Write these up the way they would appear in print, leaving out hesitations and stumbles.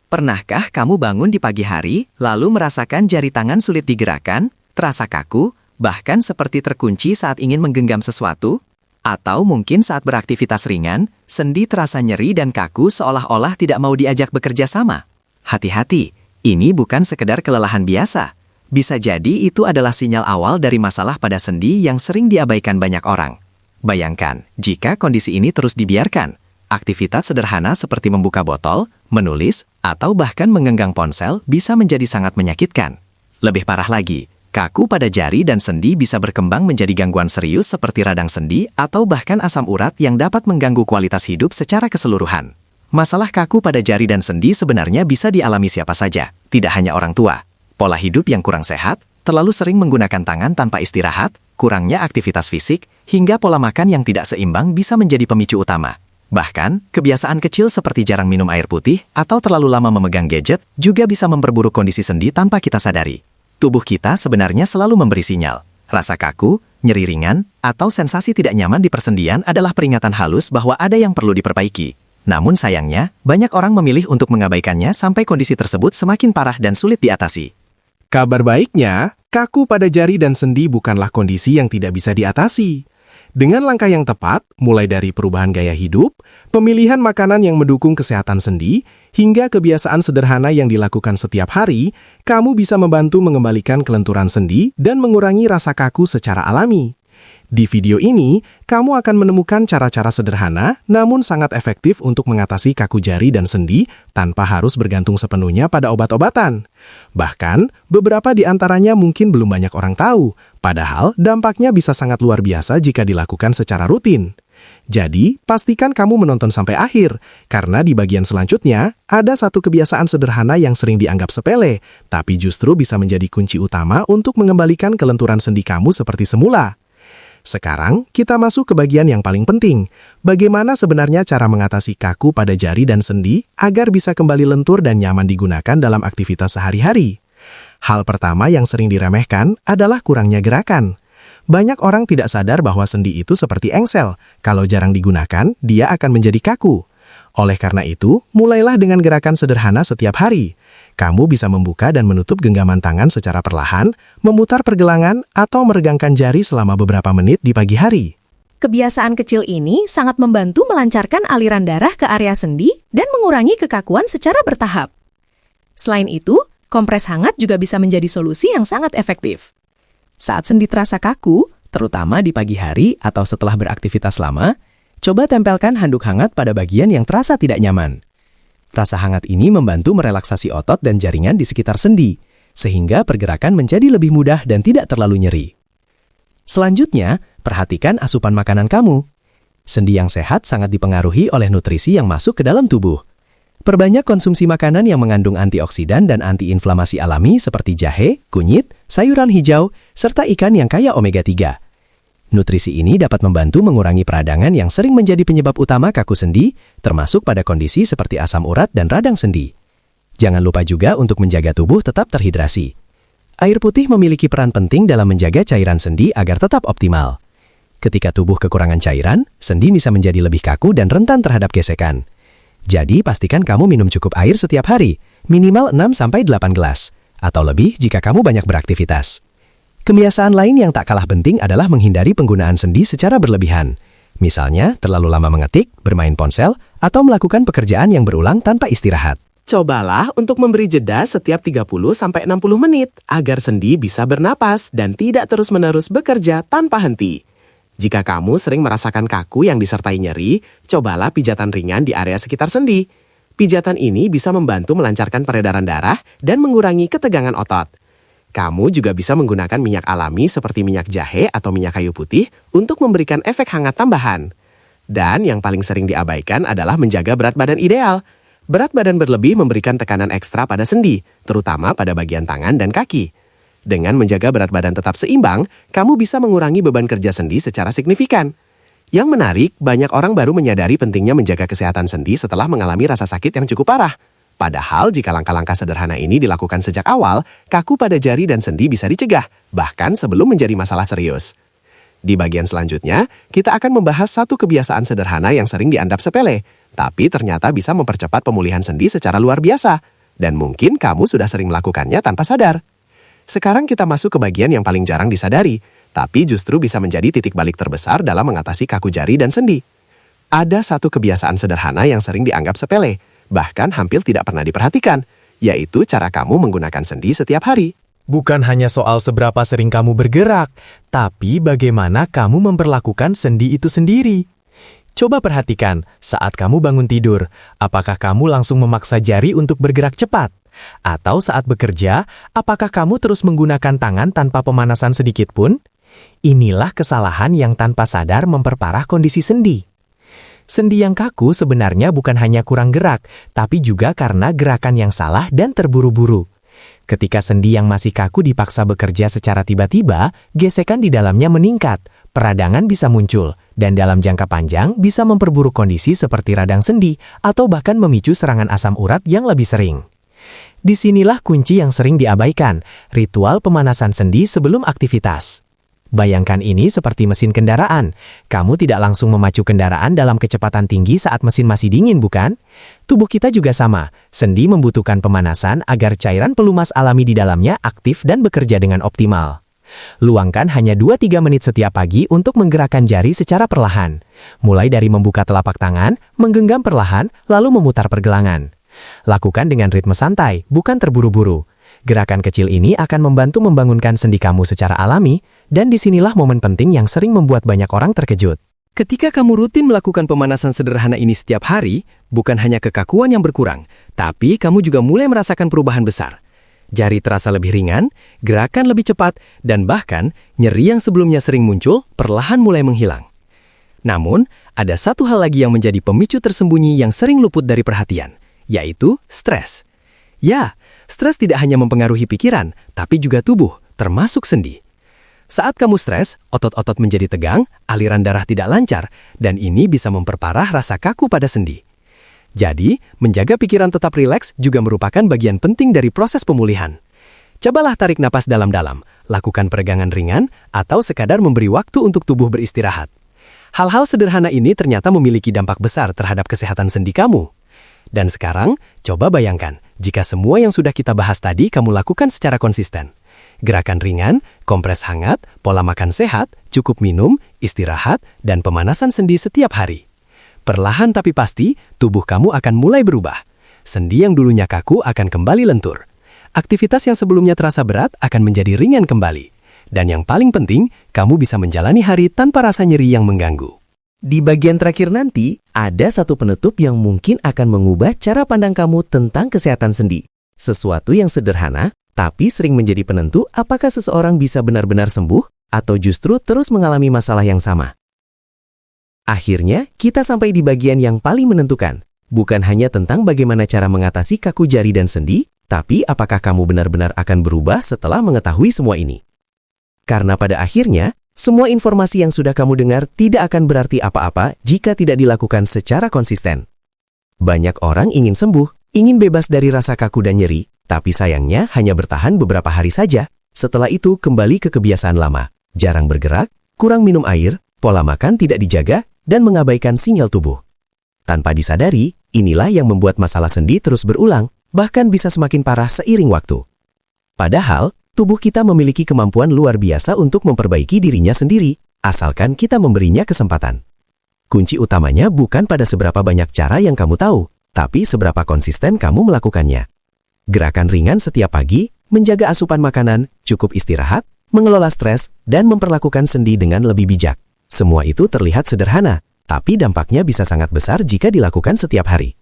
Pernahkah kamu bangun di pagi hari, lalu merasakan jari tangan sulit digerakkan, terasa kaku, bahkan seperti terkunci saat ingin menggenggam sesuatu? Atau mungkin saat beraktivitas ringan, sendi terasa nyeri dan kaku seolah-olah tidak mau diajak bekerja sama? Hati-hati, ini bukan sekedar kelelahan biasa. Bisa jadi itu adalah sinyal awal dari masalah pada sendi yang sering diabaikan banyak orang. Bayangkan, jika kondisi ini terus dibiarkan, aktivitas sederhana seperti membuka botol, menulis, atau bahkan menggenggam ponsel bisa menjadi sangat menyakitkan. Lebih parah lagi, kaku pada jari dan sendi bisa berkembang menjadi gangguan serius seperti radang sendi atau bahkan asam urat yang dapat mengganggu kualitas hidup secara keseluruhan. Masalah kaku pada jari dan sendi sebenarnya bisa dialami siapa saja, tidak hanya orang tua. Pola hidup yang kurang sehat, terlalu sering menggunakan tangan tanpa istirahat, kurangnya aktivitas fisik, hingga pola makan yang tidak seimbang bisa menjadi pemicu utama. Bahkan, kebiasaan kecil seperti jarang minum air putih atau terlalu lama memegang gadget juga bisa memperburuk kondisi sendi tanpa kita sadari. Tubuh kita sebenarnya selalu memberi sinyal. Rasa kaku, nyeri ringan, atau sensasi tidak nyaman di persendian adalah peringatan halus bahwa ada yang perlu diperbaiki. Namun sayangnya, banyak orang memilih untuk mengabaikannya sampai kondisi tersebut semakin parah dan sulit diatasi. Kabar baiknya, kaku pada jari dan sendi bukanlah kondisi yang tidak bisa diatasi. Dengan langkah yang tepat, mulai dari perubahan gaya hidup, pemilihan makanan yang mendukung kesehatan sendi, hingga kebiasaan sederhana yang dilakukan setiap hari, kamu bisa membantu mengembalikan kelenturan sendi dan mengurangi rasa kaku secara alami. Di video ini, kamu akan menemukan cara-cara sederhana namun sangat efektif untuk mengatasi kaku jari dan sendi tanpa harus bergantung sepenuhnya pada obat-obatan. Bahkan, beberapa di antaranya mungkin belum banyak orang tahu, padahal dampaknya bisa sangat luar biasa jika dilakukan secara rutin. Jadi, pastikan kamu menonton sampai akhir, karena di bagian selanjutnya, ada satu kebiasaan sederhana yang sering dianggap sepele, tapi justru bisa menjadi kunci utama untuk mengembalikan kelenturan sendi kamu seperti semula. Sekarang, kita masuk ke bagian yang paling penting. Bagaimana sebenarnya cara mengatasi kaku pada jari dan sendi agar bisa kembali lentur dan nyaman digunakan dalam aktivitas sehari-hari? Hal pertama yang sering diremehkan adalah kurangnya gerakan. Banyak orang tidak sadar bahwa sendi itu seperti engsel. Kalau jarang digunakan, dia akan menjadi kaku. Oleh karena itu, mulailah dengan gerakan sederhana setiap hari. Kamu bisa membuka dan menutup genggaman tangan secara perlahan, memutar pergelangan, atau meregangkan jari selama beberapa menit di pagi hari. Kebiasaan kecil ini sangat membantu melancarkan aliran darah ke area sendi dan mengurangi kekakuan secara bertahap. Selain itu, kompres hangat juga bisa menjadi solusi yang sangat efektif. Saat sendi terasa kaku, terutama di pagi hari atau setelah beraktivitas lama, coba tempelkan handuk hangat pada bagian yang terasa tidak nyaman. Rasa hangat ini membantu merelaksasi otot dan jaringan di sekitar sendi, sehingga pergerakan menjadi lebih mudah dan tidak terlalu nyeri. Selanjutnya, perhatikan asupan makanan kamu. Sendi yang sehat sangat dipengaruhi oleh nutrisi yang masuk ke dalam tubuh. Perbanyak konsumsi makanan yang mengandung antioksidan dan antiinflamasi alami seperti jahe, kunyit, sayuran hijau, serta ikan yang kaya omega-3. Nutrisi ini dapat membantu mengurangi peradangan yang sering menjadi penyebab utama kaku sendi, termasuk pada kondisi seperti asam urat dan radang sendi. Jangan lupa juga untuk menjaga tubuh tetap terhidrasi. Air putih memiliki peran penting dalam menjaga cairan sendi agar tetap optimal. Ketika tubuh kekurangan cairan, sendi bisa menjadi lebih kaku dan rentan terhadap gesekan. Jadi, pastikan kamu minum cukup air setiap hari, minimal 6-8 gelas, atau lebih jika kamu banyak beraktivitas. Kebiasaan lain yang tak kalah penting adalah menghindari penggunaan sendi secara berlebihan. Misalnya, terlalu lama mengetik, bermain ponsel, atau melakukan pekerjaan yang berulang tanpa istirahat. Cobalah untuk memberi jeda setiap 30-60 menit agar sendi bisa bernapas dan tidak terus-menerus bekerja tanpa henti. Jika kamu sering merasakan kaku yang disertai nyeri, cobalah pijatan ringan di area sekitar sendi. Pijatan ini bisa membantu melancarkan peredaran darah dan mengurangi ketegangan otot. Kamu juga bisa menggunakan minyak alami seperti minyak jahe atau minyak kayu putih untuk memberikan efek hangat tambahan. Dan yang paling sering diabaikan adalah menjaga berat badan ideal. Berat badan berlebih memberikan tekanan ekstra pada sendi, terutama pada bagian tangan dan kaki. Dengan menjaga berat badan tetap seimbang, kamu bisa mengurangi beban kerja sendi secara signifikan. Yang menarik, banyak orang baru menyadari pentingnya menjaga kesehatan sendi setelah mengalami rasa sakit yang cukup parah. Padahal jika langkah-langkah sederhana ini dilakukan sejak awal, kaku pada jari dan sendi bisa dicegah, bahkan sebelum menjadi masalah serius. Di bagian selanjutnya, kita akan membahas satu kebiasaan sederhana yang sering dianggap sepele, tapi ternyata bisa mempercepat pemulihan sendi secara luar biasa. dan mungkin kamu sudah sering melakukannya tanpa sadar. Sekarang kita masuk ke bagian yang paling jarang disadari, tapi justru bisa menjadi titik balik terbesar dalam mengatasi kaku jari dan sendi. Ada satu kebiasaan sederhana yang sering dianggap sepele, bahkan hampir tidak pernah diperhatikan, yaitu cara kamu menggunakan sendi setiap hari. Bukan hanya soal seberapa sering kamu bergerak, tapi bagaimana kamu memperlakukan sendi itu sendiri. Coba perhatikan, saat kamu bangun tidur, apakah kamu langsung memaksa jari untuk bergerak cepat? Atau saat bekerja, apakah kamu terus menggunakan tangan tanpa pemanasan sedikit pun? Inilah kesalahan yang tanpa sadar memperparah kondisi sendi. Sendi yang kaku sebenarnya bukan hanya kurang gerak, tapi juga karena gerakan yang salah dan terburu-buru. Ketika sendi yang masih kaku dipaksa bekerja secara tiba-tiba, gesekan di dalamnya meningkat, peradangan bisa muncul, dan dalam jangka panjang bisa memperburuk kondisi seperti radang sendi atau bahkan memicu serangan asam urat yang lebih sering. Disinilah kunci yang sering diabaikan, ritual pemanasan sendi sebelum aktivitas. Bayangkan ini seperti mesin kendaraan. Kamu tidak langsung memacu kendaraan dalam kecepatan tinggi saat mesin masih dingin, bukan? Tubuh kita juga sama. Sendi membutuhkan pemanasan agar cairan pelumas alami di dalamnya aktif dan bekerja dengan optimal. Luangkan hanya 2-3 menit setiap pagi untuk menggerakkan jari secara perlahan. Mulai dari membuka telapak tangan, menggenggam perlahan, lalu memutar pergelangan. Lakukan dengan ritme santai, bukan terburu-buru. Gerakan kecil ini akan membantu membangunkan sendi kamu secara alami, dan disinilah momen penting yang sering membuat banyak orang terkejut. Ketika kamu rutin melakukan pemanasan sederhana ini setiap hari, bukan hanya kekakuan yang berkurang, tapi kamu juga mulai merasakan perubahan besar. Jari terasa lebih ringan, gerakan lebih cepat, dan bahkan nyeri yang sebelumnya sering muncul perlahan mulai menghilang. Namun, ada satu hal lagi yang menjadi pemicu tersembunyi yang sering luput dari perhatian, yaitu stres. Ya, stres tidak hanya mempengaruhi pikiran, tapi juga tubuh, termasuk sendi. Saat kamu stres, otot-otot menjadi tegang, aliran darah tidak lancar, dan ini bisa memperparah rasa kaku pada sendi. Jadi, menjaga pikiran tetap rileks juga merupakan bagian penting dari proses pemulihan. Cobalah tarik napas dalam-dalam, lakukan peregangan ringan, atau sekadar memberi waktu untuk tubuh beristirahat. Hal-hal sederhana ini ternyata memiliki dampak besar terhadap kesehatan sendi kamu. Dan sekarang, coba bayangkan, jika semua yang sudah kita bahas tadi kamu lakukan secara konsisten. Gerakan ringan, kompres hangat, pola makan sehat, cukup minum, istirahat, dan pemanasan sendi setiap hari. Perlahan tapi pasti, tubuh kamu akan mulai berubah. Sendi yang dulunya kaku akan kembali lentur. Aktivitas yang sebelumnya terasa berat akan menjadi ringan kembali. Dan yang paling penting, kamu bisa menjalani hari tanpa rasa nyeri yang mengganggu. Di bagian terakhir nanti, ada satu penutup yang mungkin akan mengubah cara pandang kamu tentang kesehatan sendi. Sesuatu yang sederhana, tapi sering menjadi penentu apakah seseorang bisa benar-benar sembuh atau justru terus mengalami masalah yang sama. Akhirnya, kita sampai di bagian yang paling menentukan. Bukan hanya tentang bagaimana cara mengatasi kaku jari dan sendi, tapi apakah kamu benar-benar akan berubah setelah mengetahui semua ini. Karena pada akhirnya, semua informasi yang sudah kamu dengar tidak akan berarti apa-apa jika tidak dilakukan secara konsisten. Banyak orang ingin sembuh, ingin bebas dari rasa kaku dan nyeri, tapi sayangnya hanya bertahan beberapa hari saja. Setelah itu kembali ke kebiasaan lama, jarang bergerak, kurang minum air, pola makan tidak dijaga, dan mengabaikan sinyal tubuh. Tanpa disadari, inilah yang membuat masalah sendi terus berulang, bahkan bisa semakin parah seiring waktu. Padahal, tubuh kita memiliki kemampuan luar biasa untuk memperbaiki dirinya sendiri, asalkan kita memberinya kesempatan. Kunci utamanya bukan pada seberapa banyak cara yang kamu tahu, tapi seberapa konsisten kamu melakukannya. Gerakan ringan setiap pagi, menjaga asupan makanan, cukup istirahat, mengelola stres, dan memperlakukan sendi dengan lebih bijak. Semua itu terlihat sederhana, tapi dampaknya bisa sangat besar jika dilakukan setiap hari.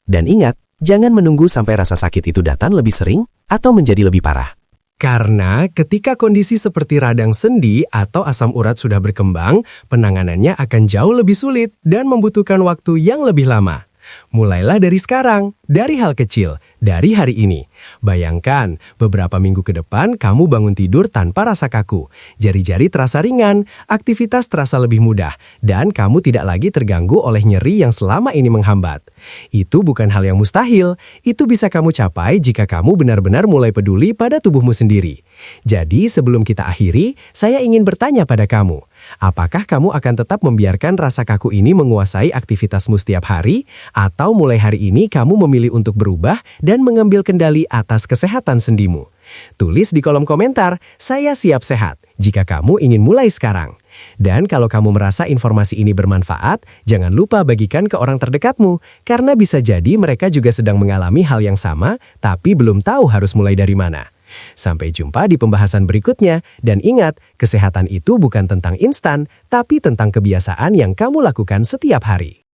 Dan ingat, jangan menunggu sampai rasa sakit itu datang lebih sering atau menjadi lebih parah. Karena ketika kondisi seperti radang sendi atau asam urat sudah berkembang, penanganannya akan jauh lebih sulit dan membutuhkan waktu yang lebih lama. Mulailah dari sekarang, dari hal kecil, dari hari ini. Bayangkan, beberapa minggu ke depan kamu bangun tidur tanpa rasa kaku. Jari-jari terasa ringan, aktivitas terasa lebih mudah, dan kamu tidak lagi terganggu oleh nyeri yang selama ini menghambat. Itu bukan hal yang mustahil, itu bisa kamu capai jika kamu benar-benar mulai peduli pada tubuhmu sendiri. Jadi sebelum kita akhiri, saya ingin bertanya pada kamu. Apakah kamu akan tetap membiarkan rasa kaku ini menguasai aktivitasmu setiap hari? Atau mulai hari ini kamu memilih untuk berubah dan mengambil kendali atas kesehatan sendimu? Tulis di kolom komentar, saya siap sehat, jika kamu ingin mulai sekarang. Dan kalau kamu merasa informasi ini bermanfaat, jangan lupa bagikan ke orang terdekatmu, karena bisa jadi mereka juga sedang mengalami hal yang sama, tapi belum tahu harus mulai dari mana. Sampai jumpa di pembahasan berikutnya, dan ingat, kesehatan itu bukan tentang instan, tapi tentang kebiasaan yang kamu lakukan setiap hari.